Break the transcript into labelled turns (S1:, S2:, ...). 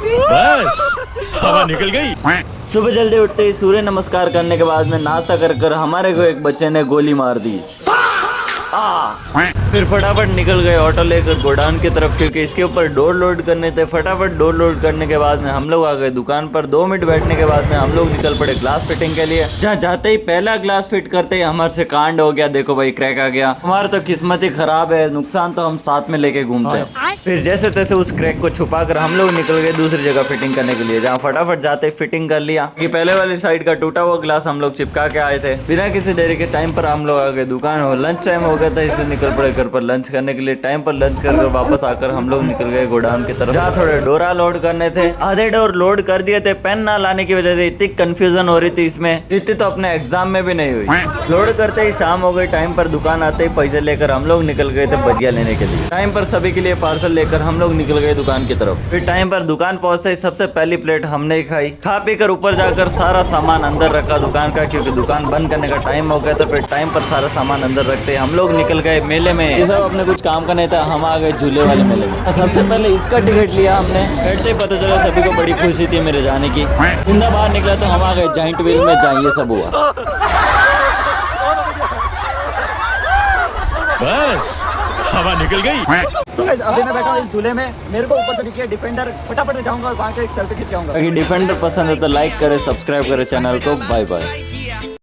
S1: बस हवा निकल गई।
S2: सुबह जल्दी उठते ही सूर्य नमस्कार करने के बाद में नाश्ता कर कर हमारे को एक बच्चे ने गोली मार दी। फिर फटाफट निकल गए ऑटो लेकर गोडाउन की तरफ, क्योंकि इसके ऊपर डोर लोड करने थे। फटाफट डोर लोड करने के बाद में हम लोग आ गए दुकान पर। 2 मिनट बैठने के बाद में हम लोग निकल पड़े ग्लास फिटिंग के लिए। जहाँ जाते ही पहला ग्लास फिट करते ही हमारे से कांड हो गया। देखो भाई, क्रैक आ गया। हमारा तो किस्मत ही खराब है, नुकसान तो हम साथ में लेके घूमते हैं। फिर जैसे तैसे उस क्रैक को छुपा कर हम लोग निकल गए दूसरी जगह फिटिंग करने के लिए, जहाँ फटाफट जाते ही फिटिंग कर लिया। ये पहले वाली साइड का टूटा हुआ ग्लास हम लोग चिपका के आए थे। बिना किसी देरी के टाइम पर हम लोग आ गए दुकान। हो लंच टाइम हो गया था, इसलिए निकल पड़े घर पर लंच करने के लिए। टाइम पर लंच कर वापस आकर हम लोग निकल गए गोडाउन की तरफ, जहाँ थोड़े डोरा लोड करने थे। आधे डोर लोड कर दिए थे। पेन ना लाने की वजह से इतनी कंफ्यूजन हो रही थी इसमें, इतनी तो अपने एग्जाम में भी नहीं हुई। लोड करते ही शाम हो गई। टाइम पर दुकान आते ही पैसे लेकर हम लोग निकल गए थे भजिया लेने के लिए। टाइम पर सभी के लिए पार्सल लेकर हम लोग निकल गए दुकान की तरफ। फिर टाइम पर दुकान पहुंचते ही सबसे पहली प्लेट हमने ही खाई। खा पी कर ऊपर जाकर सारा सामान अंदर रखा दुकान का, क्योंकि दुकान बंद करने का टाइम हो गया था। फिर टाइम पर सारा सामान अंदर रखते हम लोग निकल गए मेले में। ये सब अपने कुछ काम का नहीं था, हम आ गए झूले वाले मेले में। सबसे पहले इसका टिकट लिया हमने। बैठते ही पता चला सभी को बड़ी खुशी थी मेरे जाने की। जिंदा बाहर निकला तो हम आ गए जाइंट व्हील में, जहाँ ये सब हुआ।
S1: बस हवा निकल गई।
S3: So guys, अभी मैं बैठा हूँ इस झूले में। मेरे को ऊपर से दिखी है डिफेंडर। फटाफट मैं जाऊंगा और वहाँ से एक सेल्फी खींच के आऊंगा।
S2: अगर डिफेंडर पसंद है तो लाइक करे, सब्सक्राइब करे चैनल को। Bye bye.